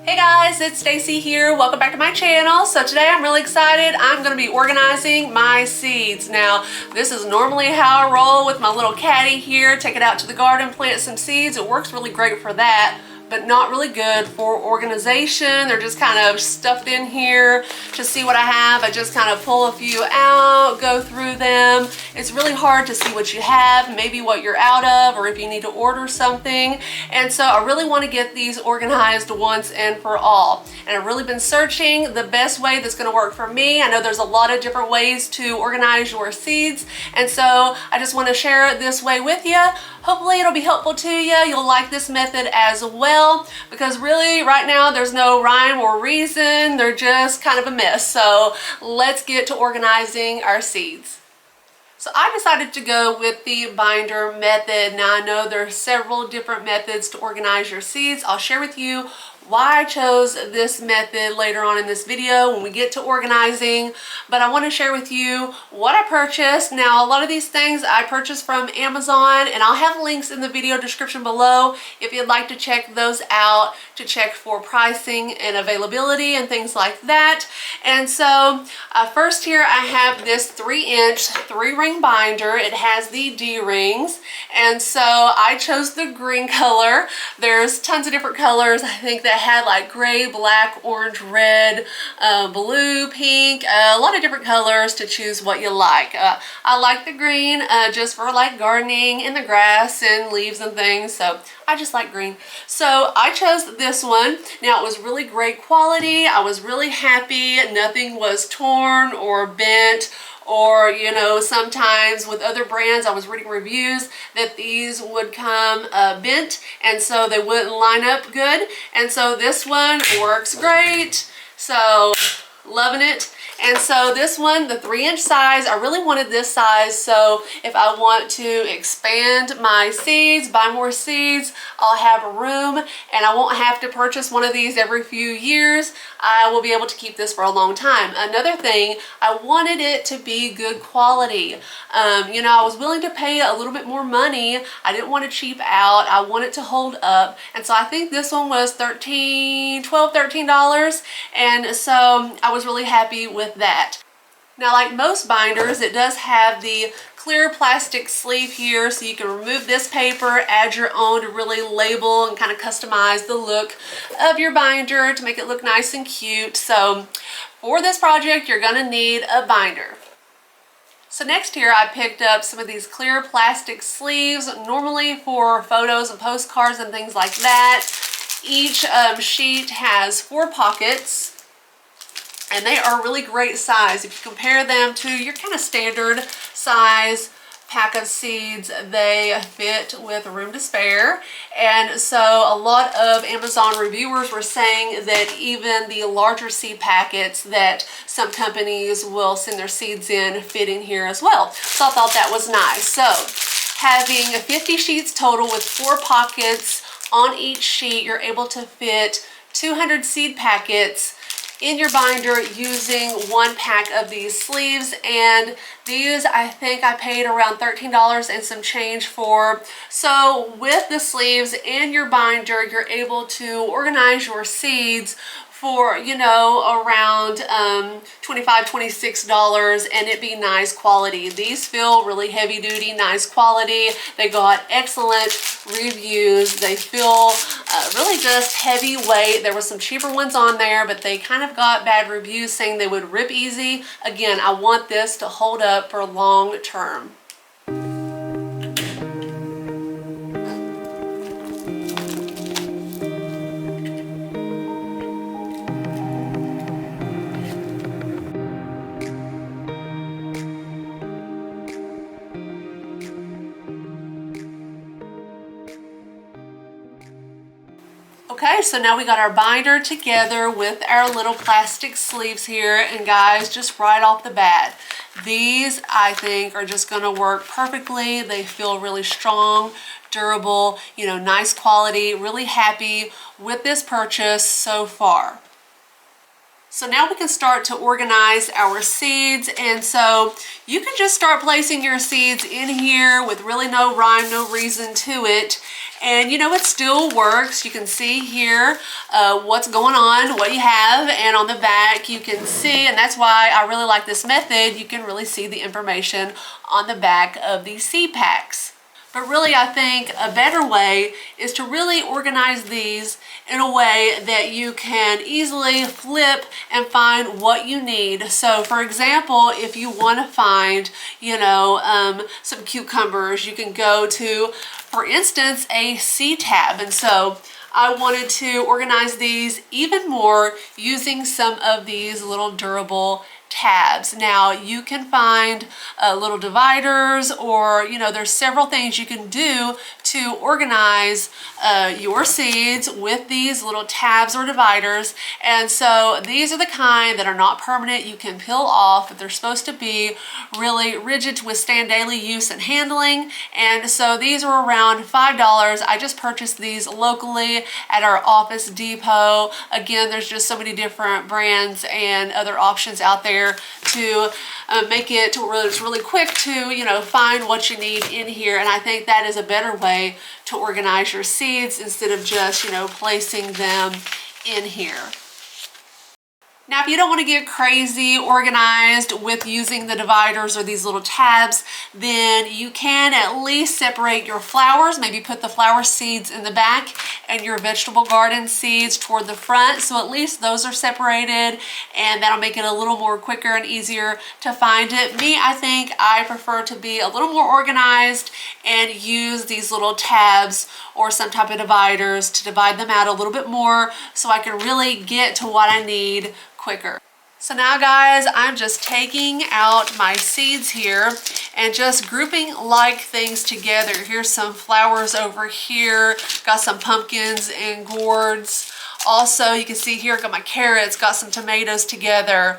Hey guys, it's Stacy here. Welcome back to my channel. So today I'm really excited. I'm going to be organizing my seeds. Now, this is normally how I roll with my little caddy here. Take it out to the garden, plant some seeds. It works really great for that, but not really good for organization. They're just kind of stuffed in here to see what I have. I just kind of pull a few out, go through them. It's really hard to see what you have, maybe what you're out of, or if you need to order something. And so I really want to get these organized once and for all. And I've really been searching the best way that's going to work for me. I know there's a lot of different ways to organize your seeds, and so I just want to share it this way with you. Hopefully it'll be helpful to you. You'll like this method as well, because really right now there's no rhyme or reason. They're just kind of a mess. So let's get to organizing our seeds. So I decided to go with the binder method. Now I know there are several different methods to organize your seeds. I'll share with you why I chose this method later on in this video when we get to organizing, but I want to share with you what I purchased. Now, a lot of these things I purchased from Amazon, and I'll have links in the video description below if you'd like to check those out, to check for pricing and availability and things like that. And so first here I have this 3-inch 3-ring binder. It has the D-rings, and so I chose the green color. There's tons of different colors. I think that had like gray, black, orange, red, blue, pink, a lot of different colors to choose what you like. I like the green just for like gardening in the grass and leaves and things, so I just like green. So I chose this one. Now, it was really great quality. I was really happy. Nothing was torn or bent, or, you know, sometimes with other brands, I was reading reviews that these would come bent, and so they wouldn't line up good. And so this one works great. So loving it. And so this one, the 3-inch size, I really wanted this size, so if I want to expand my seeds, buy more seeds, I'll have room, and I won't have to purchase one of these every few years. I will be able to keep this for a long time. Another thing, I wanted it to be good quality. You know, I was willing to pay a little bit more money. I didn't want to cheap out. I want it to hold up. And so I think this one was $12, $13. And so I was really happy with that. Now, like most binders, it does have the clear plastic sleeve here, so you can remove this paper, add your own to really label and kind of customize the look of your binder to make it look nice and cute. So for this project, you're gonna need a binder. So next here, I picked up some of these clear plastic sleeves, normally for photos and postcards and things like that. Each sheet has 4 pockets, and they are really great size. If you compare them to your kind of standard size pack of seeds, they fit with room to spare. And so a lot of Amazon reviewers were saying that even the larger seed packets that some companies will send their seeds in fit in here as well. So I thought that was nice. So having 50 sheets total with 4 pockets on each sheet, you're able to fit 200 seed packets in your binder using 1 pack of these sleeves. And these, I think I paid around $13 and some change for. So with the sleeves and your binder, you're able to organize your seeds for, you know, around $25, $26, and it be nice quality. These feel really heavy duty, nice quality. They got excellent reviews. They feel really just heavyweight. There were some cheaper ones on there, but they kind of got bad reviews saying they would rip easy. Again, I want this to hold up for long term. Okay, so now we got our binder together with our little plastic sleeves here, and guys, just right off the bat, these I think are just gonna work perfectly. They feel really strong, durable, you know, nice quality. Really happy with this purchase so far. So now we can start to organize our seeds, and so you can just start placing your seeds in here with really no rhyme, no reason to it. And you know, it still works. You can see here what's going on, what you have, and on the back you can see, and that's why I really like this method. You can really see the information on the back of these seed packs. But really, I think a better way is to really organize these in a way that you can easily flip and find what you need. So for example, if you want to find, you know, some cucumbers, you can go to, for instance, a seed tab. And so I wanted to organize these even more using some of these little durable tabs. Now you can find little dividers, or you know, there's several things you can do to organize your seeds with these little tabs or dividers. And so these are the kind that are not permanent. You can peel off, but they're supposed to be really rigid to withstand daily use and handling. And so these are around $5. I just purchased these locally at our Office Depot. Again, there's just so many different brands and other options out there to make it to where it's really quick to, you know, find what you need in here. And I think that is a better way to organize your seeds instead of just, you know, placing them in here. Now, if you don't want to get crazy organized with using the dividers or these little tabs, then you can at least separate your flowers. Maybe put the flower seeds in the back and your vegetable garden seeds toward the front. So at least those are separated, and that'll make it a little more quicker and easier to find it. Me, I think I prefer to be a little more organized and use these little tabs or some type of dividers to divide them out a little bit more so I can really get to what I need quicker. So now guys, I'm just taking out my seeds here and just grouping like things together. Here's some flowers over here, got some pumpkins and gourds. Also, you can see here, got my carrots, got some tomatoes together,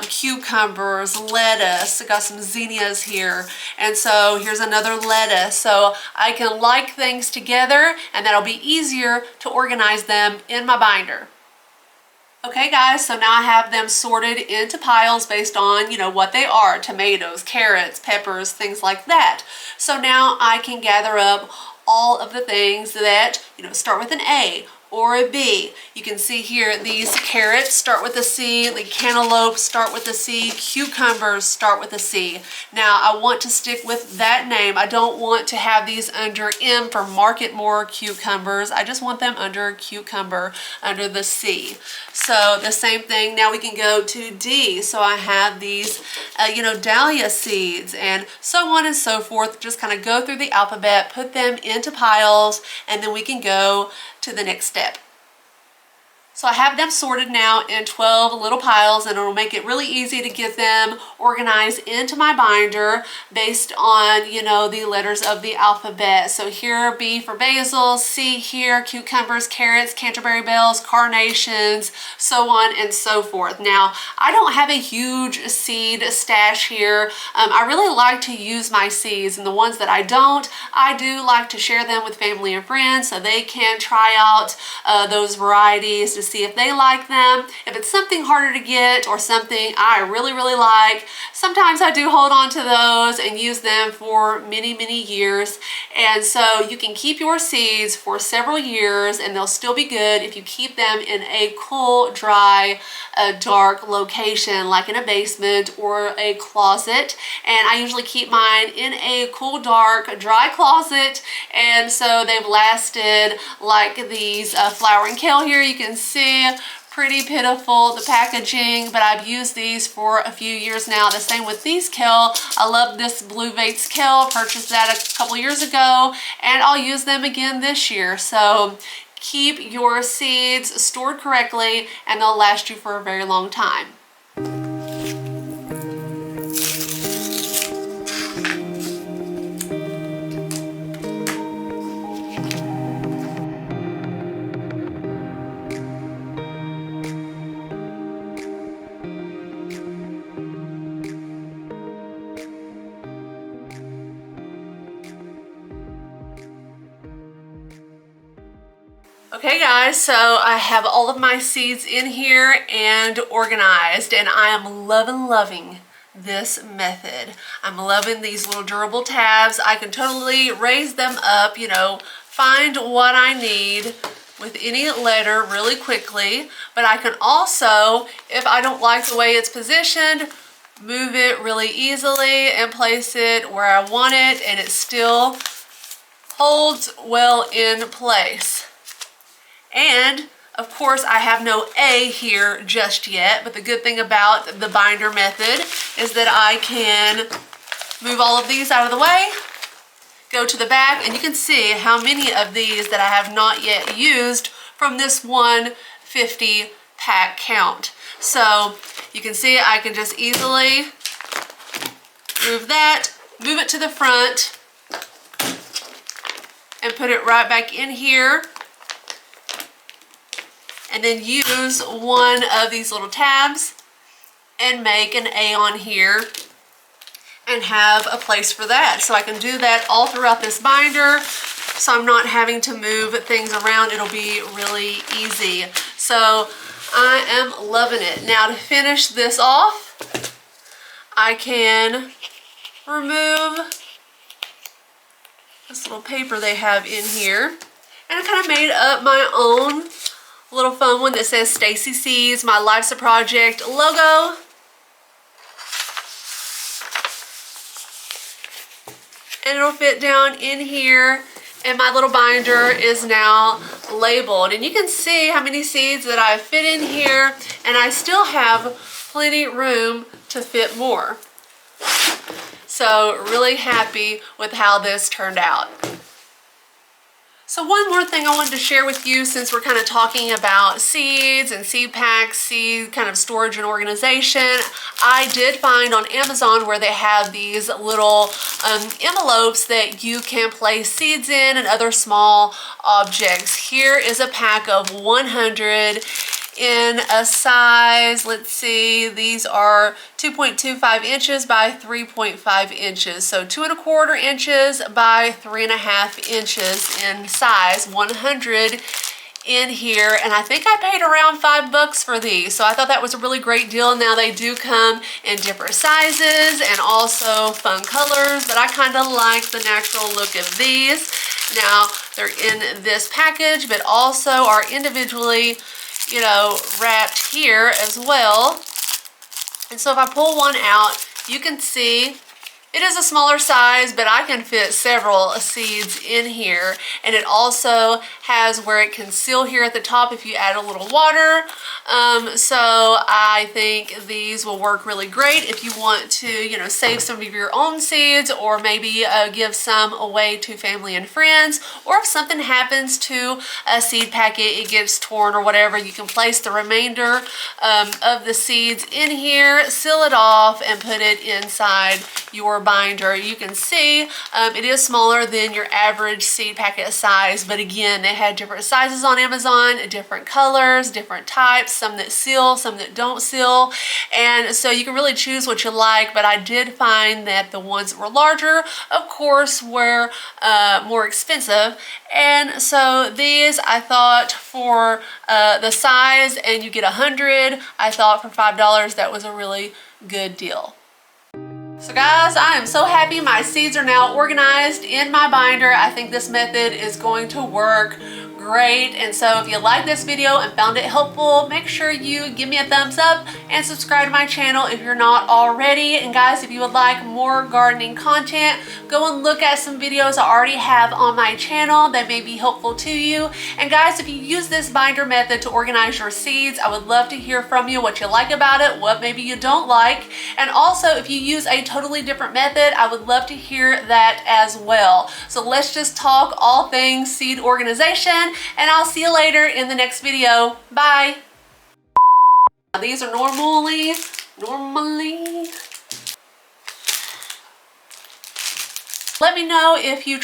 cucumbers, lettuce, got some zinnias here. And so here's another lettuce. So I can like things together, and that'll be easier to organize them in my binder. Okay guys, so now I have them sorted into piles based on, you know, what they are: tomatoes, carrots, peppers, things like that. So now I can gather up all of the things that, you know, start with an A or a B. You can see here these carrots start with a C, the cantaloupe start with a C, cucumbers start with a C. Now I want to stick with that name. I don't want to have these under M for Market More cucumbers. I just want them under cucumber, under the C. So the same thing, now we can go to D. So I have these, you know, dahlia seeds, and so on and so forth. Just kind of go through the alphabet, put them into piles, and then we can go to the next step. So I have them sorted now in 12 little piles, and it'll make it really easy to get them organized into my binder based on, you know, the letters of the alphabet. So here, B for basil, C here, cucumbers, carrots, Canterbury bells, carnations, so on and so forth. Now, I don't have a huge seed stash here. I really like to use my seeds, and the ones that I don't, I do like to share them with family and friends so they can try out those varieties to see if they like them. If it's something harder to get or something I really like, sometimes I do hold on to those and use them for many years. And so you can keep your seeds for several years and they'll still be good if you keep them in a cool, dry, dark location, like in a basement or a closet. And I usually keep mine in a cool, dark, dry closet, and so they've lasted. Like these flowering kale here, you can see pretty pitiful, the packaging, but I've used these for a few years now. The same with these kale. I love this Blue Vates kale, purchased that a couple years ago, and I'll use them again this year. So keep your seeds stored correctly and they'll last you for a very long time. Okay guys, so I have all of my seeds in here and organized, and I am loving this method. I'm loving these little durable tabs. I can totally raise them up, you know, find what I need with any letter really quickly, but I can also, if I don't like the way it's positioned, move it really easily and place it where I want it, and it still holds well in place. And of course I have no A here just yet, but the good thing about the binder method is that I can move all of these out of the way, go to the back, and you can see how many of these that I have not yet used from this 150 pack count. So you can see I can just easily move that, move it to the front, and put it right back in here, and then use one of these little tabs and make an A on here and have a place for that. So I can do that all throughout this binder, so I'm not having to move things around. It'll be really easy. So I am loving it. Now to finish this off, I can remove this little paper they have in here, and I kind of made up my own little fun one that says Stacy Seeds, My Life's a Project logo. And it'll fit down in here, and my little binder is now labeled. And you can see how many seeds that I fit in here, and I still have plenty room to fit more. So really happy with how this turned out. So one more thing I wanted to share with you, since we're kind of talking about seeds and seed packs, seed kind of storage and organization. I did find on Amazon where they have these little envelopes that you can place seeds in and other small objects. Here is a pack of 100 in a size, let's see, these are 2.25 inches by 3.5 inches. So 2¼ inches by 3½ inches in size, 100 in here. And I think I paid around $5 for these. So I thought that was a really great deal. Now they do come in different sizes and also fun colors, but I kind of like the natural look of these. Now they're in this package, but also are individually, you know, wrapped here as well. And so if I pull one out, you can see it is a smaller size, but I can fit several seeds in here. And it also has where it can seal here at the top if you add a little water. So I think these will work really great if you want to, you know, save some of your own seeds, or maybe give some away to family and friends. Or if something happens to a seed packet, it gets torn or whatever, you can place the remainder of the seeds in here, seal it off, and put it inside your binder. You can see it is smaller than your average seed packet size, but again, they had different sizes on Amazon, different colors, different types, some that seal, some that don't seal, and so you can really choose what you like. But I did find that the ones that were larger, of course, were more expensive, and so these I thought for the size, and you get 100, I thought for $5 that was a really good deal. So guys, I am so happy my seeds are now organized in my binder. I think this method is going to work great. And so if you like this video and found it helpful, make sure you give me a thumbs up and subscribe to my channel if you're not already. And guys, if you would like more gardening content, go and look at some videos I already have on my channel that may be helpful to you. And guys, if you use this binder method to organize your seeds, I would love to hear from you what you like about it, what maybe you don't like. And also, if you use a totally different method, I would love to hear that as well. So let's just talk all things seed organization, and I'll see you later in the next video. Bye. These are normally. Let me know if you're